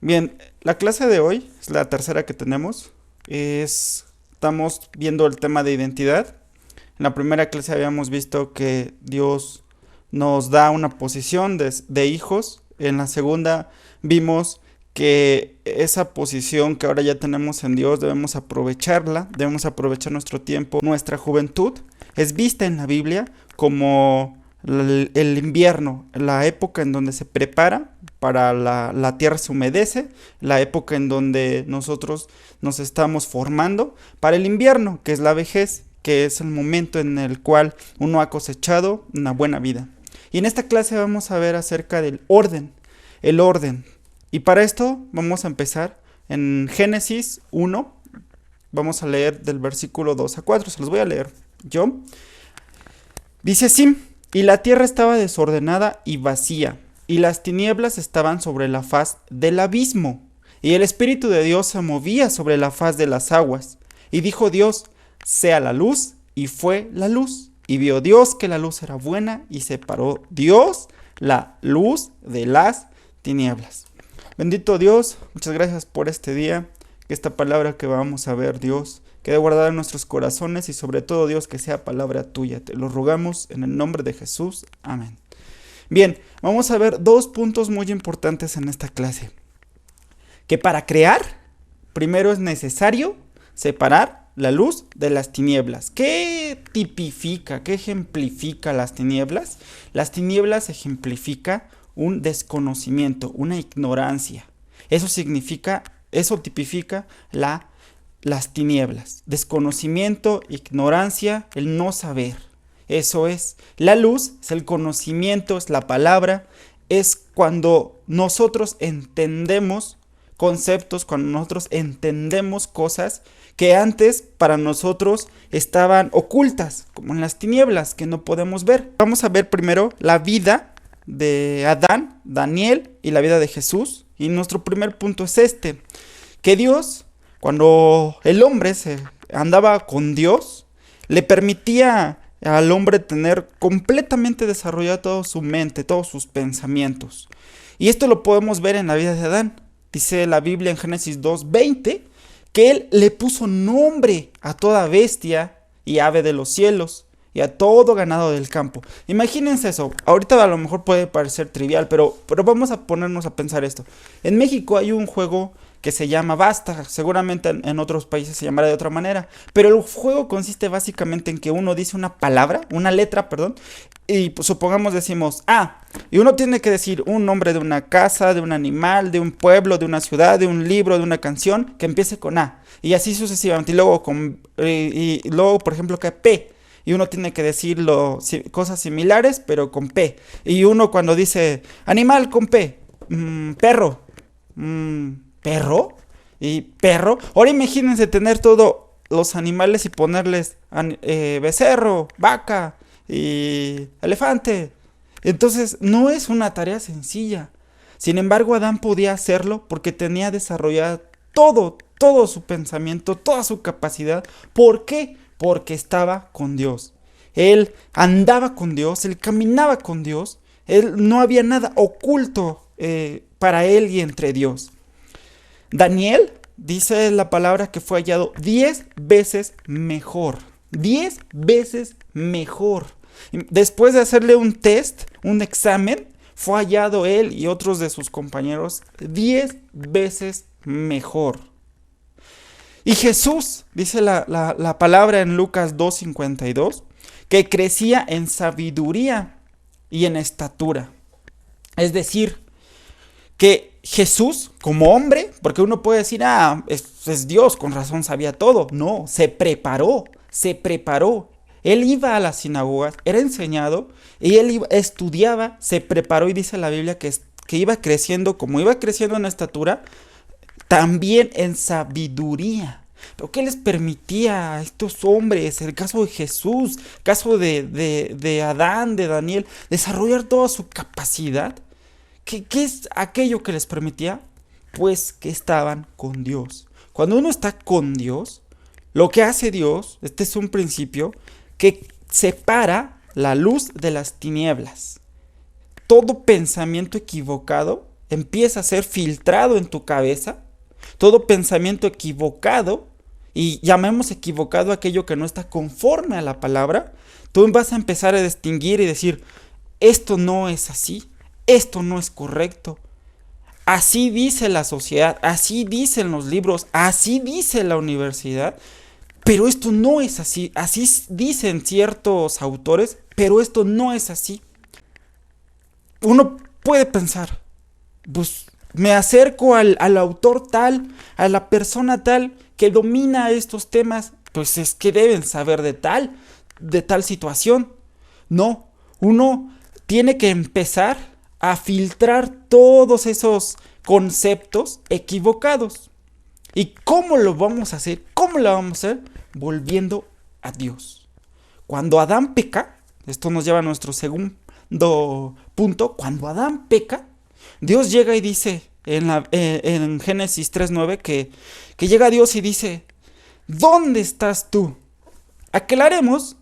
Bien, la clase de hoy es la tercera que tenemos. Estamos viendo el tema de identidad. En la primera clase habíamos visto que Dios nos da una posición de hijos. En la segunda vimos que esa posición que ahora ya tenemos en Dios debemos aprovecharla, debemos aprovechar nuestro tiempo, nuestra juventud. Es vista en la Biblia como el invierno, la época en donde se prepara para la tierra se humedece, la época en donde nosotros nos estamos formando para el invierno, que es la vejez, que es el momento en el cual uno ha cosechado una buena vida. Y en esta clase vamos a ver acerca del orden, el orden. Y para esto vamos a empezar en Génesis 1, vamos a leer del versículo 2 a 4, se los voy a leer yo. Dice así: y la tierra estaba desordenada y vacía, y las tinieblas estaban sobre la faz del abismo, y el Espíritu de Dios se movía sobre la faz de las aguas. Y dijo Dios: sea la luz, y fue la luz. Y vio Dios que la luz era buena, y separó Dios la luz de las tinieblas. Bendito Dios, muchas gracias por este día, que esta palabra que vamos a ver, Dios, quede guardada en nuestros corazones y sobre todo, Dios, que sea palabra tuya. Te lo rogamos en el nombre de Jesús. Amén. Bien, vamos a ver dos puntos muy importantes en esta clase. Que para crear, primero es necesario separar la luz de las tinieblas. ¿Qué tipifica, qué ejemplifica las tinieblas? Las tinieblas ejemplifica un desconocimiento, una ignorancia. Eso tipifica las tinieblas. Desconocimiento, ignorancia, el no saber. Eso es. La luz es el conocimiento, es la palabra. Es cuando nosotros entendemos conceptos, cuando nosotros entendemos cosas que antes para nosotros estaban ocultas, como en las tinieblas, que no podemos ver. Vamos a ver primero la vida de Adán, Daniel y la vida de Jesús. Y nuestro primer punto es que Dios, cuando el hombre se andaba con Dios, le permitía al hombre tener completamente desarrollada toda su mente, todos sus pensamientos. Y esto lo podemos ver en la vida de Adán. Dice la Biblia en Génesis 2:20 que él le puso nombre a toda bestia y ave de los cielos y a todo ganado del campo. Imagínense eso. Ahorita a lo mejor puede parecer trivial, pero vamos a ponernos a pensar esto. En México hay un juego que se llama Basta, seguramente en otros países se llamará de otra manera, pero el juego consiste básicamente en que uno dice una palabra, una letra, perdón, y pues, supongamos decimos A, y uno tiene que decir un nombre de una casa, de un animal, de un pueblo, de una ciudad, de un libro, de una canción que empiece con A, y así sucesivamente, y luego por ejemplo que P, y uno tiene que decir cosas similares pero con P, y uno cuando dice animal con P, perro, perro y perro. Ahora imagínense tener todos los animales y ponerles becerro, vaca y elefante. Entonces no es una tarea sencilla. Sin embargo, Adán podía hacerlo porque tenía desarrollado todo su pensamiento, toda su capacidad. ¿Por qué? Porque estaba con Dios. Él andaba con Dios, él caminaba con Dios. No había nada oculto para él y entre Dios. Daniel dice la palabra que fue hallado 10 veces mejor. 10 veces mejor. Después de hacerle un test, un examen, fue hallado él y otros de sus compañeros 10 veces mejor. Y Jesús, dice la palabra en Lucas 2:52, que crecía en sabiduría y en estatura. Es decir, que Jesús, como hombre, porque uno puede decir, es Dios, con razón sabía todo. No, se preparó. Él iba a las sinagogas, era enseñado, y él estudiaba, se preparó, y dice la Biblia que iba creciendo, como iba creciendo en estatura, también en sabiduría. ¿Pero qué les permitía a estos hombres, el caso de Jesús, el caso de Adán, de Daniel, desarrollar toda su capacidad? ¿Qué es aquello que les permitía? Pues que estaban con Dios. Cuando uno está con Dios, lo que hace Dios, este es un principio, que separa la luz de las tinieblas. Todo pensamiento equivocado empieza a ser filtrado en tu cabeza, todo pensamiento equivocado, y llamemos equivocado aquello que no está conforme a la palabra, tú vas a empezar a distinguir y decir, esto no es así, esto no es correcto. Así dice la sociedad, así dicen los libros, así dice la universidad, pero esto no es así, así dicen ciertos autores, pero esto no es así. Uno puede pensar, pues me acerco al autor tal, a la persona tal que domina estos temas, pues es que deben saber de tal situación. No, uno tiene que empezar a filtrar todos esos conceptos equivocados. ¿Y cómo lo vamos a hacer? ¿Cómo lo vamos a hacer? Volviendo a Dios. Cuando Adán peca, esto nos lleva a nuestro segundo punto, cuando Adán peca, Dios llega y dice en Génesis 3:9 que llega Dios y dice, ¿dónde estás tú? Aclaremos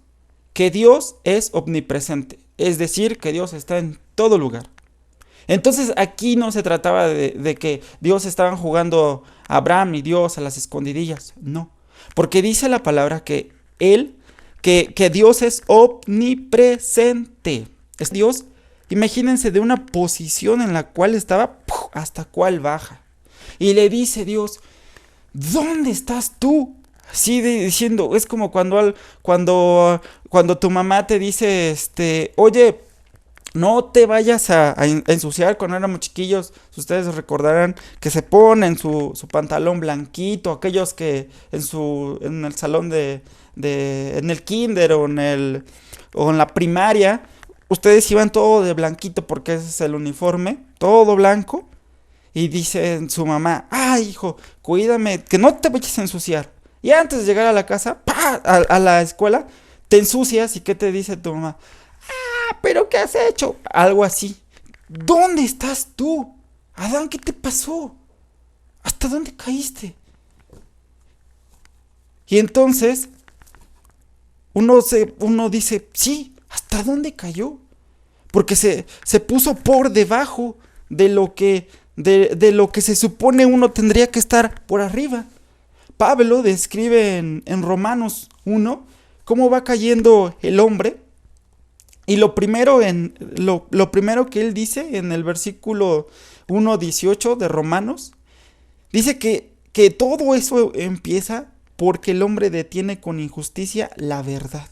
que Dios es omnipresente, es decir, que Dios está en todo lugar. Entonces aquí no se trataba de que Dios estaban jugando a Abraham y Dios a las escondidillas, no. Porque dice la palabra que que Dios es omnipresente. Es Dios, imagínense de una posición en la cual estaba hasta cual baja. Y le dice Dios, ¿dónde estás tú? Así diciendo, es como cuando tu mamá te dice, oye, no te vayas a ensuciar. Cuando éramos chiquillos, ustedes recordarán que se ponen su pantalón blanquito, aquellos que en el salón en el kinder o en la primaria, ustedes iban todo de blanquito porque ese es el uniforme, todo blanco. Y dice su mamá, ay hijo, cuídame, que no te vayas a ensuciar. Y antes de llegar a la casa, a la escuela, te ensucias. ¿Y qué te dice tu mamá? ¿Pero qué has hecho? Algo así. ¿Dónde estás tú? Adán, ¿qué te pasó? ¿Hasta dónde caíste? Y entonces uno dice, sí, ¿hasta dónde cayó? Porque se puso por debajo de lo que se supone uno tendría que estar por arriba. Pablo describe en Romanos 1 cómo va cayendo el hombre. Y lo primero que él dice en el versículo 1:18 de Romanos, dice que todo eso empieza porque el hombre detiene con injusticia la verdad.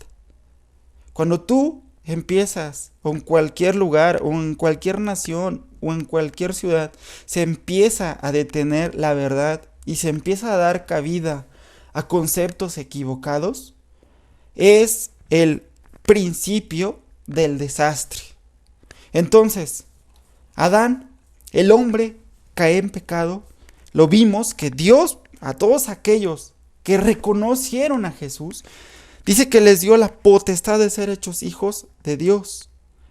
Cuando tú empiezas, o en cualquier lugar, o en cualquier nación, o en cualquier ciudad, se empieza a detener la verdad y se empieza a dar cabida a conceptos equivocados, es el principio del desastre. Entonces, Adán, el hombre, cae en pecado. Lo vimos que Dios, a todos aquellos que reconocieron a Jesús, dice que les dio la potestad de ser hechos hijos de Dios.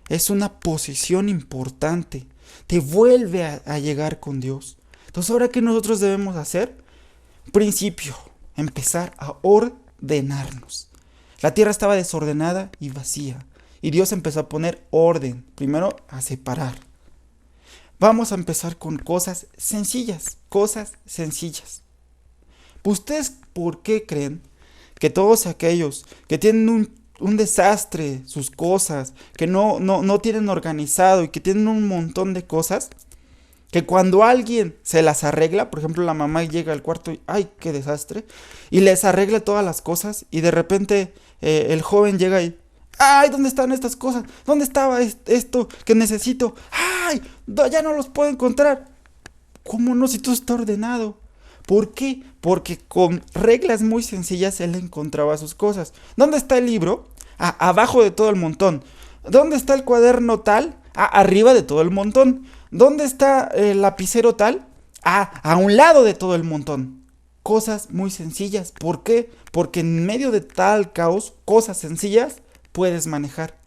Es una posición importante. Te vuelve a llegar con Dios. Entonces, ¿ahora qué nosotros debemos hacer? Principio, empezar a ordenarnos. La tierra estaba desordenada y vacía. Y Dios empezó a poner orden. Primero, a separar. Vamos a empezar con cosas sencillas. Cosas sencillas. ¿Ustedes por qué creen que todos aquellos que tienen un desastre, sus cosas, que no tienen organizado y que tienen un montón de cosas, que cuando alguien se las arregla, por ejemplo la mamá llega al cuarto y ¡ay, qué desastre! Y les arregla todas las cosas y de repente el joven llega y ¡ay, dónde están estas cosas! ¿Dónde estaba esto que necesito? ¡Ay, ya no los puedo encontrar! ¿Cómo no si todo está ordenado? ¿Por qué? Porque con reglas muy sencillas él encontraba sus cosas. ¿Dónde está el libro? Abajo de todo el montón. ¿Dónde está el cuaderno tal? Arriba de todo el montón. ¿Dónde está el lapicero tal? A un lado de todo el montón. Cosas muy sencillas. ¿Por qué? Porque en medio de tal caos, cosas sencillas puedes manejar.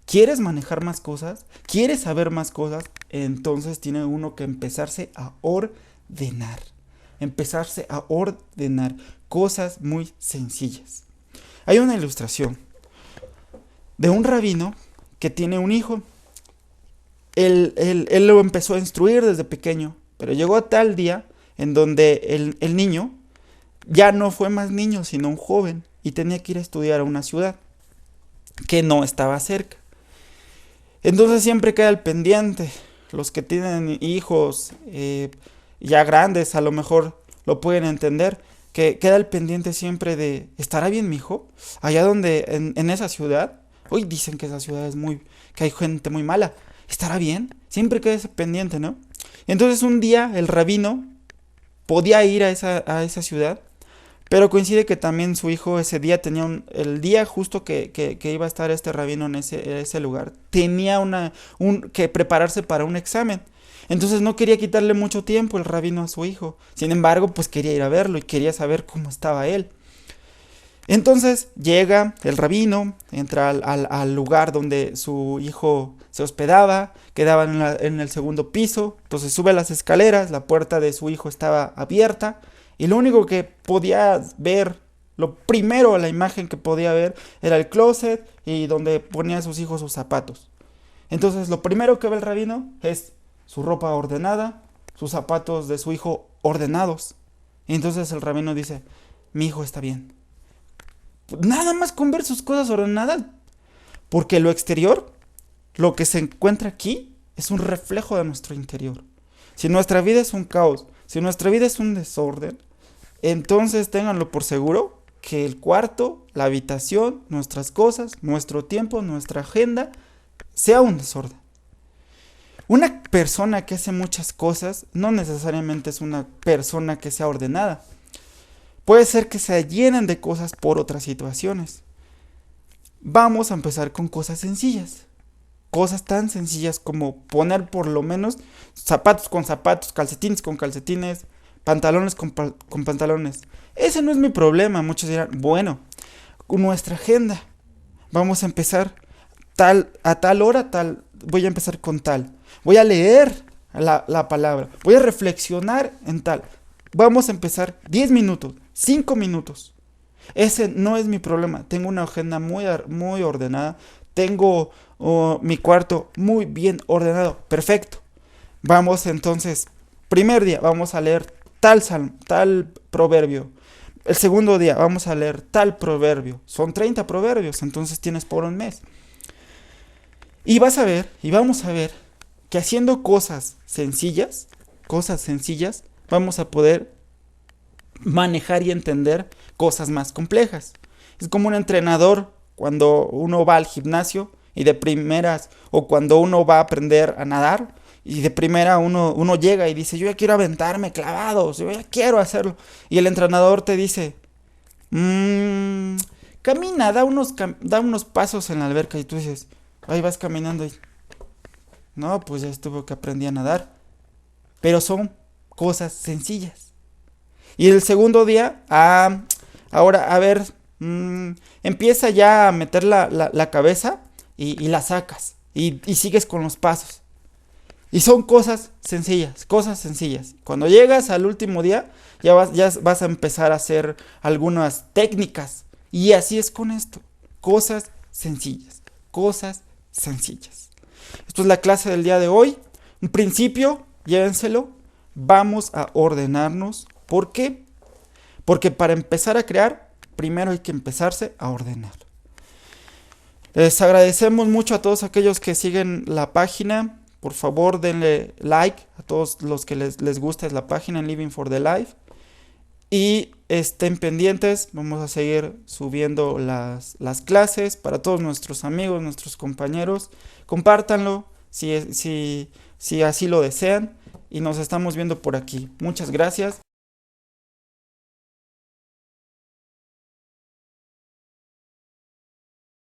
¿Quieres manejar más cosas? ¿Quieres saber más cosas? Entonces tiene uno que empezarse a ordenar. Empezarse a ordenar cosas muy sencillas. Hay una ilustración de un rabino que tiene un hijo. él lo empezó a instruir desde pequeño, pero llegó a tal día en donde el niño ya no fue más niño, sino un joven, y tenía que ir a estudiar a una ciudad que no estaba cerca. Entonces siempre queda el pendiente. Los que tienen hijos ya grandes a lo mejor lo pueden entender, que queda el pendiente siempre de, ¿estará bien mi hijo? Allá donde, en esa ciudad, hoy dicen que esa ciudad es muy, que hay gente muy mala, ¿estará bien? Siempre queda ese pendiente, ¿no? Entonces un día el rabino podía ir a esa ciudad, pero coincide que también su hijo ese día tenía el día justo que iba a estar este rabino en ese lugar, tenía que prepararse para un examen. Entonces no quería quitarle mucho tiempo el rabino a su hijo. Sin embargo, pues quería ir a verlo y quería saber cómo estaba él. Entonces llega el rabino, entra al lugar donde su hijo se hospedaba, quedaba en el segundo piso, entonces sube las escaleras, la puerta de su hijo estaba abierta y lo único que podía ver, lo primero, la imagen que podía ver era el closet y donde ponía a sus hijos sus zapatos. Entonces lo primero que ve el rabino es su ropa ordenada, sus zapatos de su hijo ordenados. Y entonces el rabino dice, mi hijo está bien. Nada más con ver sus cosas ordenadas. Porque lo exterior, lo que se encuentra aquí, es un reflejo de nuestro interior. Si nuestra vida es un caos, si nuestra vida es un desorden, entonces ténganlo por seguro que el cuarto, la habitación, nuestras cosas, nuestro tiempo, nuestra agenda, sea un desorden. Una persona que hace muchas cosas no necesariamente es una persona que sea ordenada. Puede ser que se llenen de cosas por otras situaciones. Vamos a empezar con cosas sencillas. Cosas tan sencillas como poner por lo menos zapatos con zapatos, calcetines con calcetines, pantalones con pantalones. Ese no es mi problema. Muchos dirán, bueno, con nuestra agenda. Vamos a empezar a tal hora, voy a empezar con tal. Voy a leer la palabra. Voy a reflexionar en tal. Vamos a empezar 10 minutos, 5 minutos. Ese no es mi problema. Tengo una agenda muy ordenada. Tengo mi cuarto muy bien ordenado. Perfecto. Vamos entonces, primer día vamos a leer tal salmo, tal proverbio. El segundo día vamos a leer tal proverbio. Son 30 proverbios, entonces tienes por un mes. Y vas a ver, y vamos a ver, que haciendo cosas sencillas, vamos a poder manejar y entender cosas más complejas. Es como un entrenador cuando uno va al gimnasio y de primeras, o cuando uno va a aprender a nadar y de primera uno llega y dice, yo ya quiero aventarme clavados, yo ya quiero hacerlo. Y el entrenador te dice, camina, da unos pasos en la alberca, y tú dices, ahí vas caminando y, no, pues ya estuvo que aprendí a nadar. Pero son cosas sencillas. Y el segundo día, ahora, a ver, empieza ya a meter la cabeza y la sacas. Y sigues con los pasos. Y son cosas sencillas, cosas sencillas. Cuando llegas al último día, ya vas a empezar a hacer algunas técnicas. Y así es con esto. Cosas sencillas, cosas sencillas. Esto es la clase del día de hoy. Un principio, llévenselo. Vamos a ordenarnos. ¿Por qué? Porque para empezar a crear, primero hay que empezarse a ordenar. Les agradecemos mucho a todos aquellos que siguen la página. Por favor, denle like a todos los que les guste la página en Living for the Life. Y estén pendientes, vamos a seguir subiendo las clases para todos nuestros amigos, nuestros compañeros. Compártanlo si así lo desean. Y nos estamos viendo por aquí. Muchas gracias.